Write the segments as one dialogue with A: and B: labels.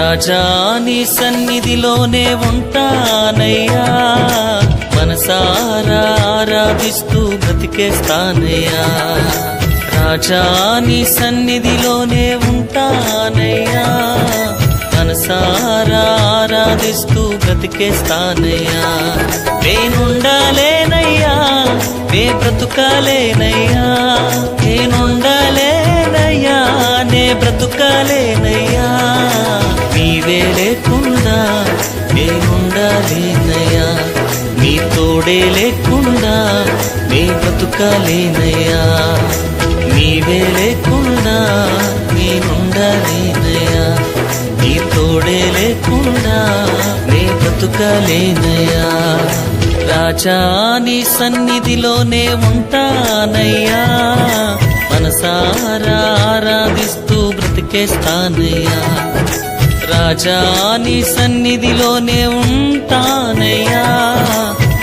A: రాజా నీ సన్నిధిలోనే ఉంటానయ్యా, మనసారా ఆరాధిస్తూ బ్రతికేస్తానయ్యా. రాజా నీ సన్నిధిలోనే ఉంటానయ్యా, మనసారా ఆరాధిస్తూ బ్రతికేస్తానయ్యా. నేనుండాలేనయ్యా, నే బ్రతుకాలేనయ్యా, నేనుండాలేనయ్యా, నే బ్రతుకాలేనయ్యా. నీవే లేకుండా నేనుండాలేనయ్యా, నీ తోడే లేకుండా నే బ్రతుకాలేనయ్యా. నీవే లేకుండా నేనుండాలేనయ్యా, నీ తోడే లేకుండా నే బ్రతుకాలేనయ్యా. రాజా నీ సన్నిధిలోనే ఉంటానయ్యా, మనసారా ఆరాధిస్తూ బ్రతికేస్తానయ్యా. రాజా నీ సన్నిధిలోనే ఉంటానయ్యా,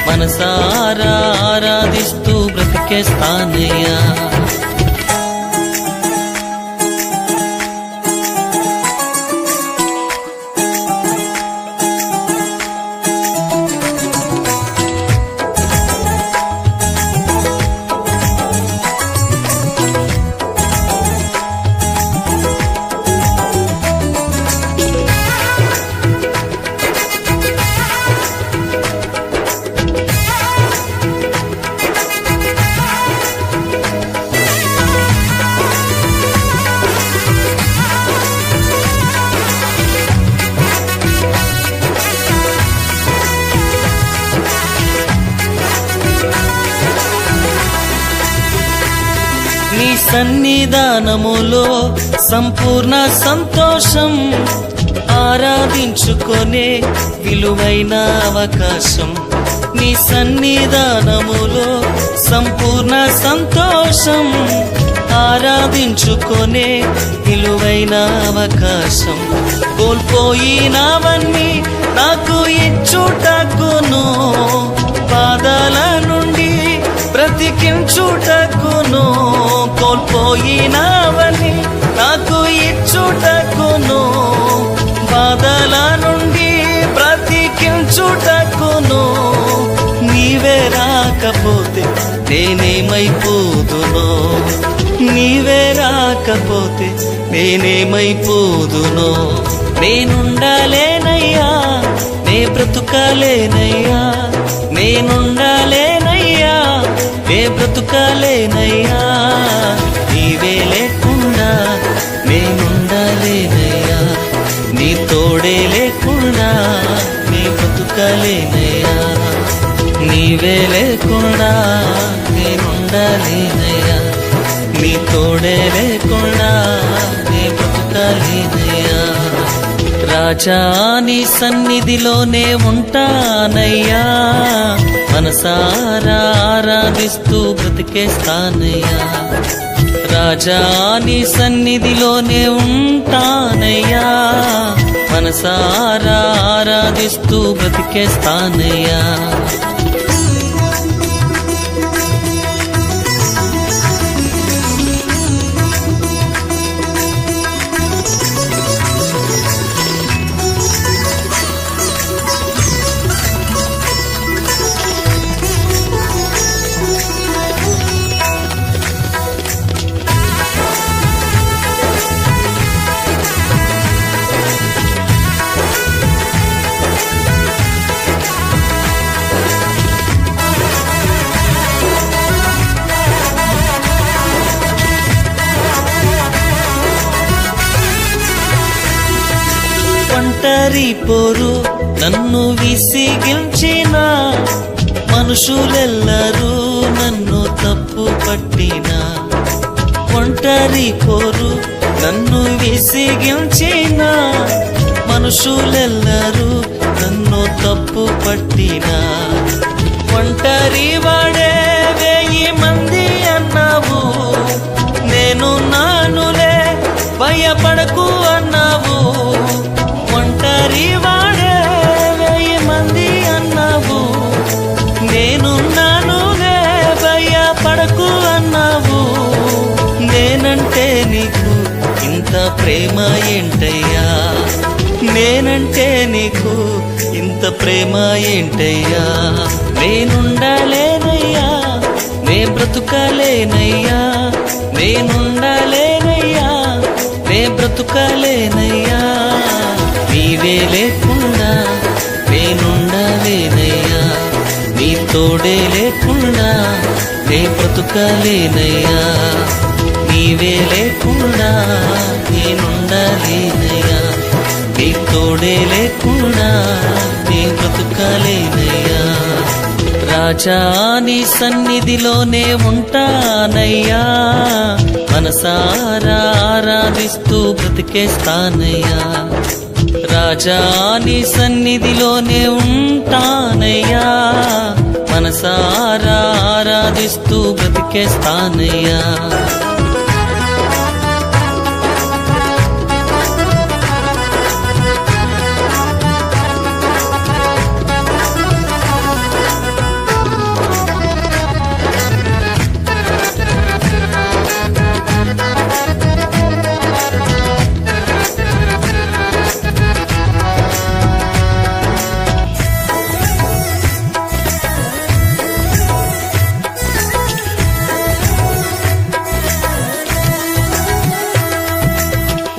A: మనసారా ఆరాధిస్తూ బ్రతికేస్తానయ్యా. నీ సన్నిధానములో సంపూర్ణ సంతోషం, ఆరాధించుకొనే విలువైన అవకాశం. నీ సన్నిధానములో సంపూర్ణ సంతోషం, ఆరాధించుకొనే విలువైన అవకాశం. కోల్పోయినవన్నీ నాకు ఇచ్చుటకును, బాధల నుండి బ్రతికించుటకును. కోల్పోయినవన్నీ నాకు ఇచ్చుటకును, బాధల నుండి బ్రతికించుటకును. నీవే రాకపోతే నేనేమైపోదునో, నీవే రాకపోతే నేనేమైపోదునో. నేనుండాలేనయ్యా, నే బ్రతుకాలేనయ్యా, నేనుండాలేనయ్యా, నే బ్రతుకాలేనయ్యా. నీవే లేకుండా నేనుండాలేనయ్యా, నీ తోడే లేకుండా నే బ్రతుకాలేనయ్యా. నీవే లేకుండా నేనుండాలేనయ్యా, నీ తోడే లేకుండా నే బ్రతుకాలేనయ్యా. రాజా నీ సన్నిధిలోనే ఉంటానయ్యా, మనసారా ఆరాధిస్తూ బ్రతికేస్తానయ్యా. రాజా నీ సన్నిధిలోనే ఉంటానయ్యా, మనసారా ఆరాధిస్తూ బ్రతికేస్తానయ్యా. ఒంటరి పోరు నన్ను విసిగించిన, మనుషులెల్లరూ నన్ను తప్పు పట్టిన. ఒంటరి పోరు నన్ను విసిగించిన, మనుషులెల్లరూ నన్ను తప్పు పట్టిన. ఒంటరి వాడే 1000 మంది అన్నావు, నేను నానులే భయపడకు అన్నావు. ఒంటరి వాడే 1000 మంది అన్నావు, నేను నానులే భయపడకు అన్నావు. నేనంటే నీకు ఇంత ప్రేమ ఏంటయ్యా, నేనంటే నీకు ఇంత ప్రేమ ఏంటయ్యా? నేనుండలేనయ్యా, నే బ్రతుకలేనయ్యా, నేనుండలేనయ్యా, నే బ్రతుకలేనయ్యా. నీవే లేకుండా నేనుండలేనయ్యా, నీ తోడే లేకుండా నే బ్రతుకలేనయ్యా. నీవే లేకుండా నేనుండలేనయ్యా, నీ తోడే లేకుండా నే బ్రతుకలేనయ్యా. రాజా నీ సన్నిధిలోనే ఉంటానయ్యా, మనసారా ఆరాధిస్తూ బ్రతికేస్తానయ్యా. రాజా నీ సన్నిధిలోనే ఉంటానయ్యా, మనసారా ఆరాధిస్తూ బ్రతికేస్తానయ్యా.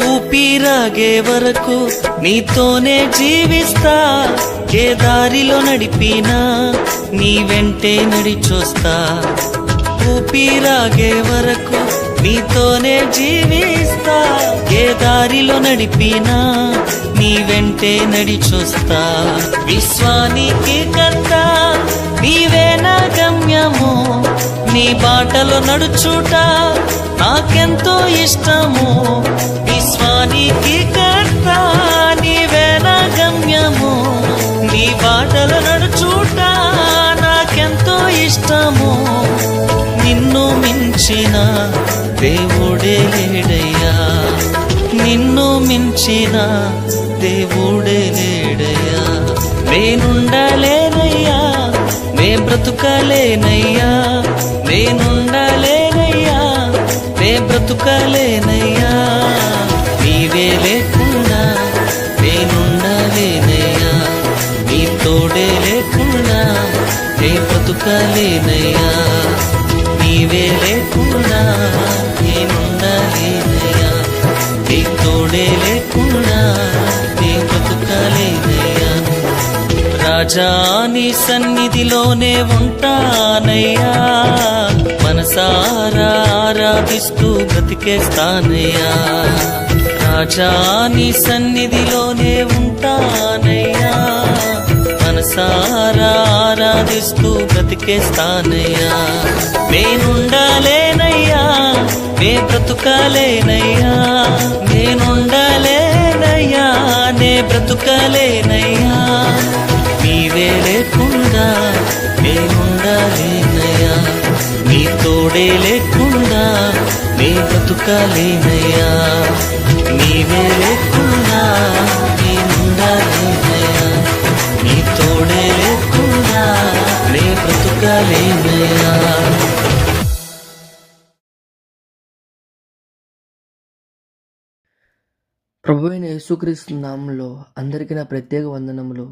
A: ఊపిరాగే వరకు నీతోనే జీవిస్తా, ఏ దారిలో నడిపినా నీ వెంటే నడిచొస్తా. ఊపిరాగే వరకు నీతోనే జీవిస్తా, ఏ దారిలో నడిపినా నీ వెంటే నడిచొస్తా. విశ్వానికి కర్త నీవే నా గమ్యము, నీ బాటలో నడుచుట నాకెంతో ఇష్టము. విశ్వానికి కర్త నీవే నా గమ్యము, నీ బాటలో నడుచుట నాకెంతో ఇష్టము. నిన్ను మించిన దేవుడే లేడయ్యా, నిన్ను మించిన దేవుడే లేడయ్యా. నేనుండలేనయ్యా, నే బ్రతుకలేనయ్యా, నేనుండలేనయ్యా, నే బ్రతుకలేనయ్యా. నీవే లేకుండా నేనుండలేనయ్యా, నీ తోడే లేకుండా నే బ్రతుకలేనయ్యా. నీవే లేకుండా నేనుండలేనయ్యా, నీ తోడే లేకుండా నే బ్రతుకలేనయ్యా. రాజా నీ సన్నిధిలోనే ఉంటానయ్యా, మనసారా ఆరాధిస్తూ బ్రతికేస్తానయ్యా. రాజా నీ సన్నిధిలోనే ఉంటానయ్యా, మనసారా ఆరాధిస్తూ బ్రతికేస్తానయ్యా. నేనుండలేనయ్యా, నే బ్రతుకలేనయ్యా, నేనుండలేనయ్యా, నే బ్రతుకలేనయ్యా. నీవే లేకుండా నేనుండలేనయ్యా, నీ తోడే లేకుండా నే బ్రతుకలేనయ్యా. నీవే లేకుండా నేనుండలేనయ్యా, నీ తోడే లేకుండా నే బ్రతుకలేనయ్యా.
B: ప్రభువైన యేసుక్రీస్తు నామములో అందరికీ నా ప్రత్యేక వందనములు.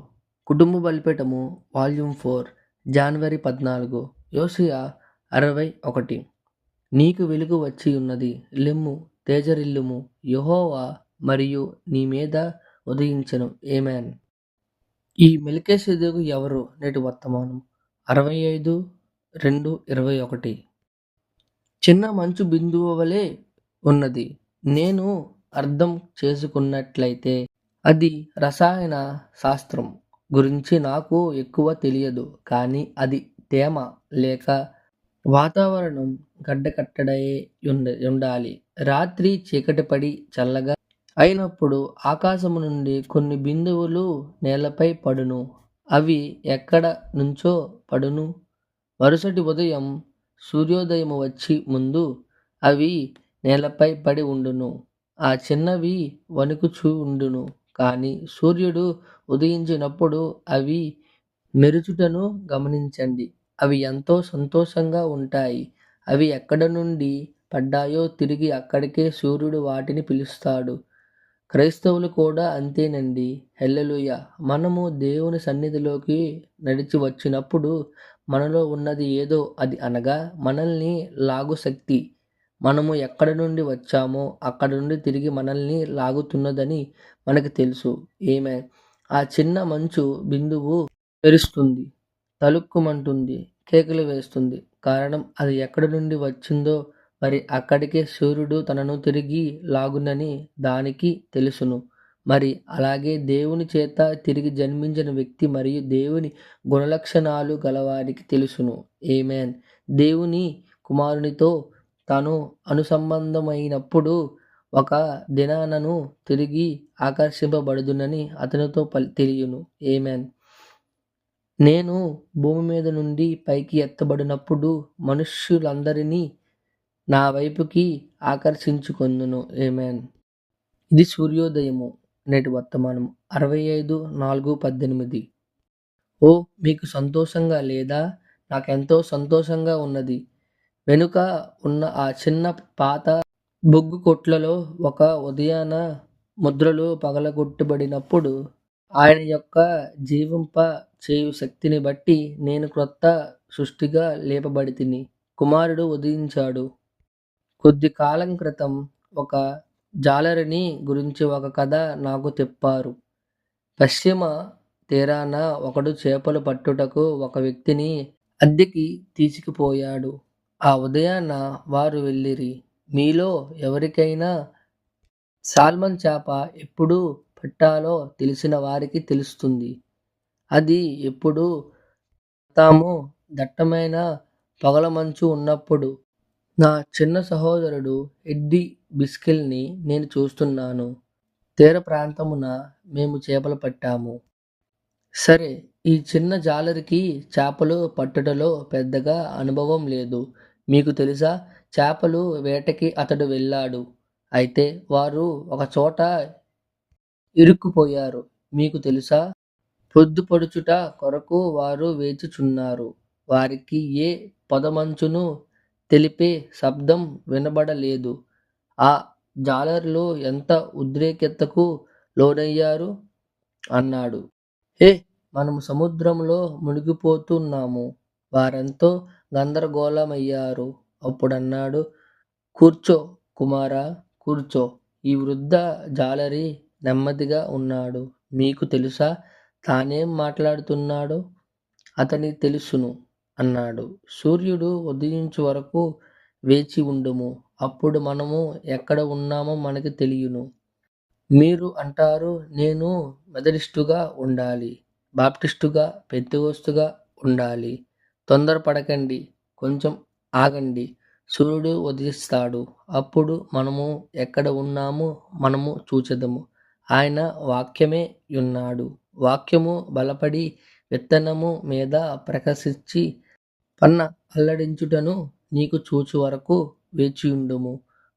B: కుటుంబ బలిపీఠము వాల్యూమ్ 4 జనవరి 14. యోషియా 61. నీకు వెలుగు వచ్చి ఉన్నది, లెమ్ము తేజరిల్లుము, యెహోవా మరియు నీ మీద ఉదయించెను. ఆమేన్. ఈ మెల్కీసెదెకు ఎవరు? నేటి వర్తమానం 65:2-21. చిన్న మంచు బిందువు వలె ఉన్నది. నేను అర్థం చేసుకున్నట్లయితే అది రసాయన శాస్త్రం గురించి నాకు ఎక్కువ తెలియదు, కానీ అది తేమ లేక వాతావరణం గడ్డకట్టడయే ఉండాలి. రాత్రి చీకటి పడి చల్లగా అయినప్పుడు ఆకాశము నుండి కొన్ని బిందువులు నేలపై పడును. అవి ఎక్కడ నుంచో పడును. మరుసటి ఉదయం సూర్యోదయము వచ్చి ముందు అవి నేలపై పడి ఉండును. ఆ చిన్నవి వణుకుచూ ఉండును, కానీ సూర్యుడు ఉదయించినప్పుడు అవి మెరుచుటను గమనించండి. అవి ఎంతో సంతోషంగా ఉంటాయి. అవి ఎక్కడ నుండి పడ్డాయో తిరిగి అక్కడికే సూర్యుడు వాటిని పిలుస్తాడు. క్రైస్తవులు కూడా అంతేనండి. హల్లెలూయా! మనము దేవుని సన్నిధిలోకి నడిచి వచ్చినప్పుడు మనలో ఉన్నది ఏదో అది అనగా మనల్ని లాగు శక్తి. మనము ఎక్కడి నుండి వచ్చామో అక్కడి నుండి తిరిగి మనల్ని లాగుతున్నదని మనకు తెలుసు. ఆమేన్. ఆ చిన్న మంచు బిందువు మెరుస్తుంది, తళుక్కుమంటుంది, కేకలు వేస్తుంది. కారణం అది ఎక్కడి నుండి వచ్చిందో మరి అక్కడికే సూర్యుడు తనను తిరిగి లాగునని దానికి తెలుసును. మరి అలాగే దేవుని చేత తిరిగి జన్మించిన వ్యక్తి మరియు దేవుని గుణలక్షణాలు గలవారికి తెలుసును. ఆమేన్. దేవుని కుమారునితో తాను అనుసంబంధమైనప్పుడు ఒక దినానను తిరిగి ఆకర్షింపబడుదునని అతనితో తెలియును. ఆమేన్. నేను భూమి మీద నుండి పైకి ఎత్తబడినప్పుడు మనుష్యులందరినీ నా వైపుకి ఆకర్షించుకొందును. ఆమేన్. ఇది సూర్యోదయము. నేటి వర్తమానం 65:4-18. ఓ మీకు సంతోషంగా లేదా? నాకెంతో సంతోషంగా ఉన్నది. వెనుక ఉన్న ఆ చిన్న పాత బొగ్గు కొట్లలో ఒక ఉదయాన ముద్రలు పగలగొట్టబడినప్పుడు ఆయన యొక్క జీవింప చేయు శక్తిని బట్టి నేను క్రొత్త సృష్టిగా లేపబడితిని. కుమారుడు ఉదయించాడు. కొద్ది కాలం క్రితం ఒక జాలరిని గురించి ఒక కథ నాకు చెప్పారు. పశ్చిమ తీరాన ఒకడు చేపలు పట్టుటకు ఒక వ్యక్తిని అద్దెకి తీసుకుపోయాడు. ఆ ఉదయాన వారు వెళ్ళిరి. మీలో ఎవరికైనా సాల్మన్ చేప ఎప్పుడు పట్టాలో తెలిసిన వారికి తెలుస్తుంది. అది ఎప్పుడు పడతామో దట్టమైన పొగలమంచు ఉన్నప్పుడు. నా చిన్న సహోదరుడు ఎడ్డీ బిస్కిల్ని నేను చూస్తున్నాను. తీర ప్రాంతమున మేము చేపలు పట్టాము. సరే, ఈ చిన్న జాలరికి చేపలు పట్టుటలో పెద్దగా అనుభవం లేదు. మీకు తెలుసా, చేపలు వేటకి అతడు వెళ్ళాడు. అయితే వారు ఒకచోట ఇరుక్కుపోయారు. మీకు తెలుసా, పొద్దుపొడుచుట కొరకు వారు వేచుచున్నారు. వారికి ఏ పొదమంచును తెలిపే శబ్దం వినబడలేదు. ఆ జాలరులు ఎంత ఉద్రేకతకు లోనయ్యారు అన్నాడు. హే, మనము సముద్రంలో మునిగిపోతున్నాము. వారెంతో గందరగోళమయ్యారు. అప్పుడన్నాడు, కూర్చో కుమారా, కూర్చో. ఈ వృద్ధ జాలరి నెమ్మదిగా ఉన్నాడు. మీకు తెలుసా తానేం మాట్లాడుతున్నాడో? అతనికి తెలుసును అన్నాడు. సూర్యుడు ఉదయించు వరకు వేచి ఉండుము. అప్పుడు మనము ఎక్కడ ఉన్నామో మనకి తెలియును. మీరు అంటారు, నేను మెథడిస్టుగా ఉండాలి, బాప్టిస్టుగా, పెంతెకోస్తుగా ఉండాలి. తొందరపడకండి, కొంచెం ఆగండి. సూర్యుడు ఉదయిస్తాడు. అప్పుడు మనము ఎక్కడ ఉన్నామో మనము చూచెదము. ఆయన వాక్యమే యున్నాడు. వాక్యము బలపడి విత్తనము మీద ప్రకాశించి పన్న అల్లడించుటను నీకు చూచు వరకు వేచియుండుము.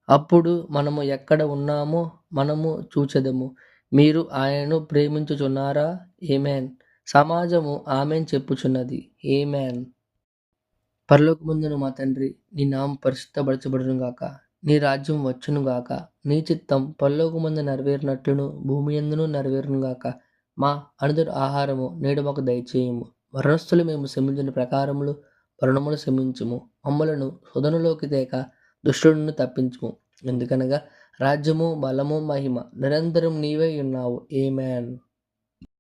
B: అప్పుడు మనము ఎక్కడ ఉన్నామో మనము చూచెదము. మీరు ఆయనను ప్రేమించుచున్నారా? ఆమేన్. సమాజము ఆమేన్ చెప్పుచున్నది. ఆమేన్. పరలోకమందున్న మా తండ్రి, నీ నామం పరిశుద్ధపరచబడును గాక. నీ రాజ్యం వచ్చును గాక. నీ చిత్తం పరలోకమందు నెరవేరినట్లును భూమి యందును నెరవేరును గాక. మా అనుదిన ఆహారము నేడు మాకు దయచేయము. మరణస్థులు మేము క్షమించిన ప్రకారములు మరణములు క్షమించుము. మమ్మలను శోధనలోకి తేక దుష్టుడి నుండి తప్పించుము. ఎందుకనగా రాజ్యము, బలము, మహిమ నిరంతరం నీవే ఉన్నావు. ఆమేన్.